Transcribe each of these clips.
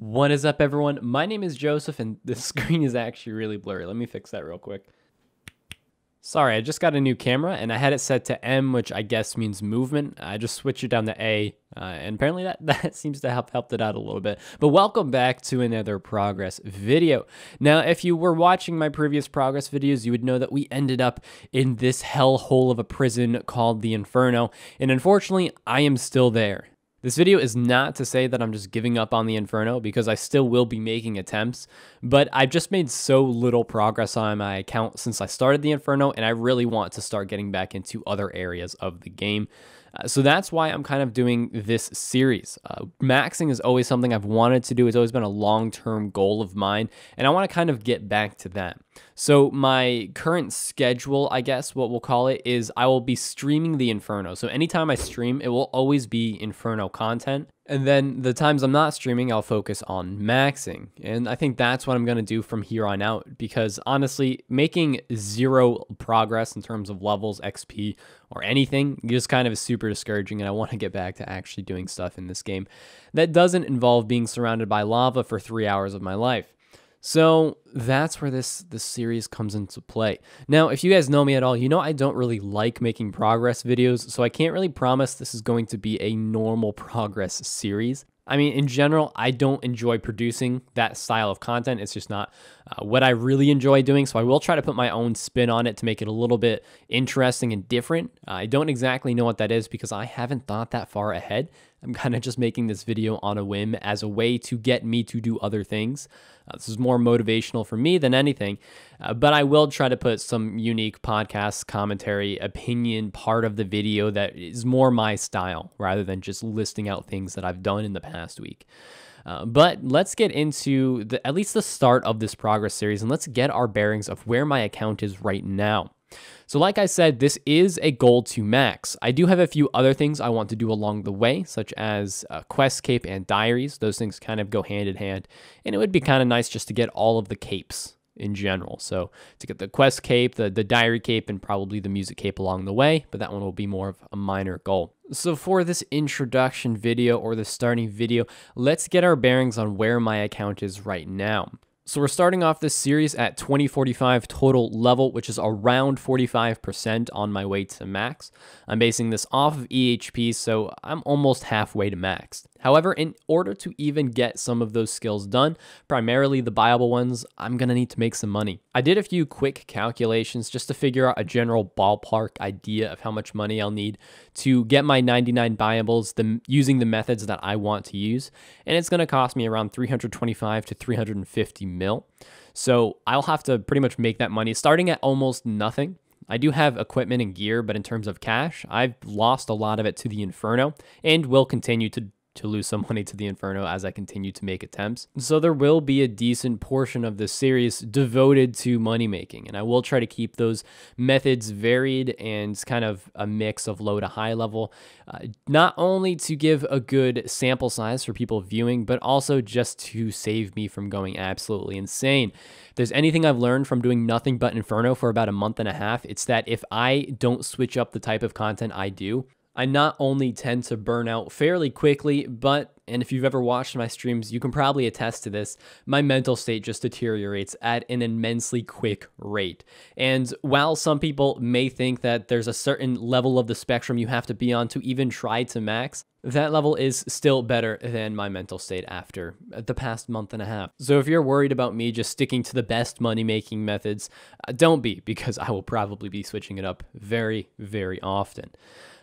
What is up, everyone? My name is Joseph, and the screen is actually really blurry. Let me fix that real quick. Sorry, I just got a new camera, and I had it set to M, which I guess means movement. I just switched it down to A, and apparently that seems to have helped it out a little bit. But welcome back to another progress video. Now, if you were watching my previous progress videos, you would know that we ended up in this hellhole of a prison called the Inferno, and unfortunately, I am still there. This video is not to say that I'm just giving up on the Inferno, because I still will be making attempts, but I've just made so little progress on my account since I started the Inferno, and I really want to start getting back into other areas of the game. So that's why I'm kind of doing this series. Maxing is always something I've wanted to do. It's always been a long-term goal of mine, and I want to kind of get back to that. So my current schedule, I guess what we'll call it, is I will be streaming the Inferno. So anytime I stream, it will always be Inferno content. And then the times I'm not streaming, I'll focus on maxing. And I think that's what I'm going to do from here on out, because honestly, making zero progress in terms of levels, XP, or anything just kind of is super discouraging, and I want to get back to actually doing stuff in this game that doesn't involve being surrounded by lava for 3 hours of my life. So that's where this series comes into play. Now, if you guys know me at all, you know I don't really like making progress videos, so I can't really promise this is going to be a normal progress series. I mean, in general, I don't enjoy producing that style of content. It's just not what I really enjoy doing, so I will try to put my own spin on it to make it a little bit interesting and different. I don't exactly know what that is because I haven't thought that far ahead. I'm kind of just making this video on a whim as a way to get me to do other things. This is more motivational for me than anything, but I will try to put some unique podcast commentary opinion part of the video that is more my style rather than just listing out things that I've done in the past week. But let's get into at least the start of this progress series, and let's get our bearings of where my account is right now. So like I said, this is a goal to max. I do have a few other things I want to do along the way, such as Questscape and Diaries. Those things kind of go hand in hand, and it would be kind of nice just to get all of the capes in general. So to get the Quest Cape, the Diary Cape, and probably the Music Cape along the way, but that one will be more of a minor goal. So for this introduction video, or the starting video, let's get our bearings on where my account is right now. So we're starting off this series at 2045 total level, which is around 45% on my way to max. I'm basing this off of EHP, so I'm almost halfway to max. However, in order to even get some of those skills done, primarily the buyable ones, I'm going to need to make some money. I did a few quick calculations just to figure out a general ballpark idea of how much money I'll need to get my 99 buyables using the methods that I want to use, and it's going to cost me around 325 to 350 mil. So I'll have to pretty much make that money starting at almost nothing. I do have equipment and gear, but in terms of cash, I've lost a lot of it to the Inferno and will continue to lose some money to the Inferno as I continue to make attempts. So there will be a decent portion of this series devoted to money making, and I will try to keep those methods varied and kind of a mix of low to high level, not only to give a good sample size for people viewing, but also just to save me from going absolutely insane. If there's anything I've learned from doing nothing but Inferno for about a month and a half, it's that if I don't switch up the type of content I do, I not only tend to burn out fairly quickly, but, and if you've ever watched my streams, you can probably attest to this, my mental state just deteriorates at an immensely quick rate. And while some people may think that there's a certain level of the spectrum you have to be on to even try to max, that level is still better than my mental state after the past month and a half. So if you're worried about me just sticking to the best money-making methods, don't be, because I will probably be switching it up very, very often.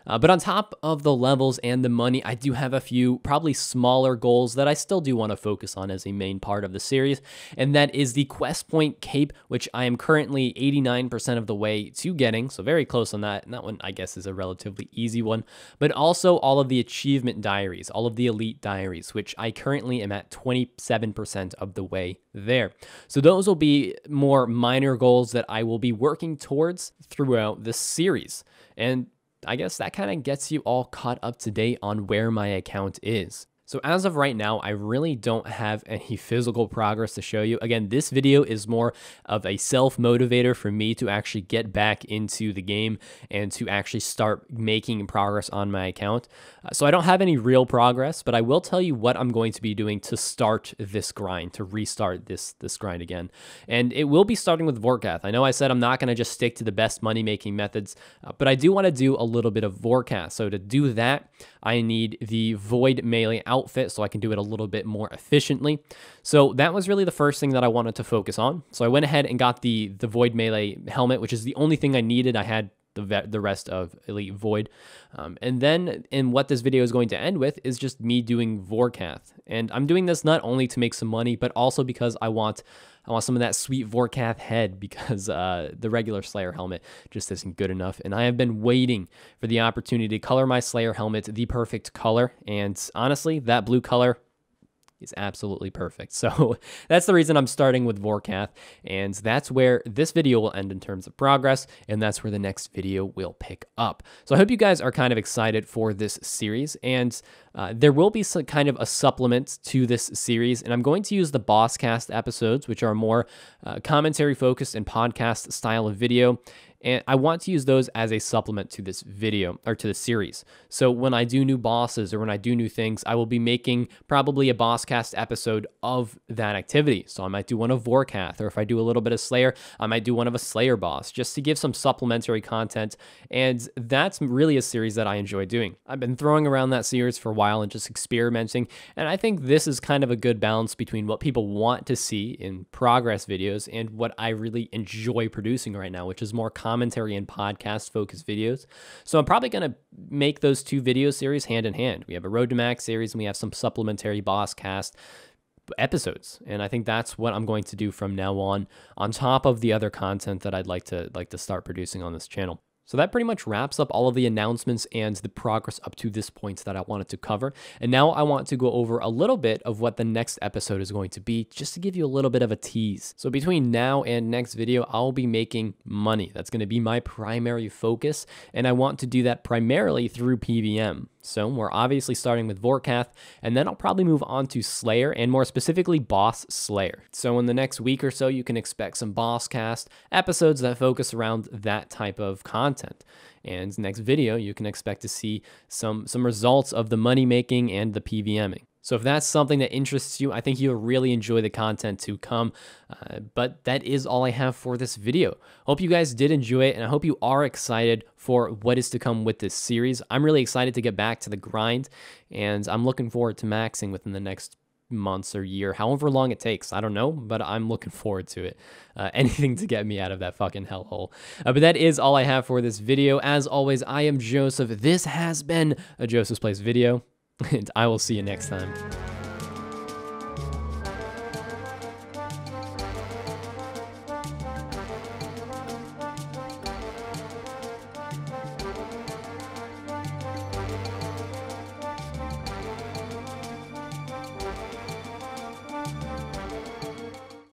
But on top of the levels and the money, I do have a few probably smaller goals that I still do want to focus on as a main part of the series, and that is the Quest Point Cape, which I am currently 89% of the way to getting, so very close on that, and that one I guess is a relatively easy one, but also all of the achievement diaries, all of the elite diaries, which I currently am at 27% of the way there. So those will be more minor goals that I will be working towards throughout this series, and I guess that kind of gets you all caught up to date on where my account is. So as of right now, I really don't have any physical progress to show you. Again, this video is more of a self-motivator for me to actually get back into the game and to actually start making progress on my account. So I don't have any real progress, but I will tell you what I'm going to be doing to start this grind, to restart this grind again. And it will be starting with Vorkath. I know I said I'm not going to just stick to the best money-making methods, but I do want to do a little bit of Vorkath. So to do that, I need the Void Melee outfit so I can do it a little bit more efficiently. So that was really the first thing that I wanted to focus on. So I went ahead and got the Void Melee helmet, which is the only thing I needed. I had the rest of Elite Void. And then what this video is going to end with is just me doing Vorkath. And I'm doing this not only to make some money, but also because I want some of that sweet Vorkath head, because the regular Slayer helmet just isn't good enough. And I have been waiting for the opportunity to color my Slayer helmet the perfect color. And honestly, that blue color is absolutely perfect. So that's the reason I'm starting with Vorkath, and that's where this video will end in terms of progress, and that's where the next video will pick up. So I hope you guys are kind of excited for this series, and there will be some kind of a supplement to this series, and I'm going to use the Bosscast episodes, which are more commentary focused and podcast style of video. And I want to use those as a supplement to this video, or to the series. So when I do new bosses or when I do new things, I will be making probably a Bosscast episode of that activity. So I might do one of Vorkath, or if I do a little bit of Slayer, I might do one of a Slayer boss, just to give some supplementary content. And that's really a series that I enjoy doing. I've been throwing around that series for a while and just experimenting. And I think this is kind of a good balance between what people want to see in progress videos and what I really enjoy producing right now, which is more commentary and podcast focused videos. So I'm probably going to make those two video series hand in hand. We have a Road to Max series and we have some supplementary Bosscast episodes, and I think that's what I'm going to do from now on top of the other content that I'd like to start producing on this channel. So that pretty much wraps up all of the announcements and the progress up to this point that I wanted to cover. And now I want to go over a little bit of what the next episode is going to be, just to give you a little bit of a tease. So between now and next video, I'll be making money. That's going to be my primary focus, and I want to do that primarily through PVM. So we're obviously starting with Vorkath, and then I'll probably move on to Slayer, and more specifically Boss Slayer. So in the next week or so, you can expect some Bosscast episodes that focus around that type of content. And next video, you can expect to see some results of the money making and the PVMing. So if that's something that interests you, I think you'll really enjoy the content to come. But that is all I have for this video. Hope you guys did enjoy it, and I hope you are excited for what is to come with this series. I'm really excited to get back to the grind, and I'm looking forward to maxing within the next months or year, however long it takes. I don't know, but I'm looking forward to it. Anything to get me out of that fucking hellhole. But that is all I have for this video. As always, I am Joseph. This has been a Joseph's Place video, and I will see you next time.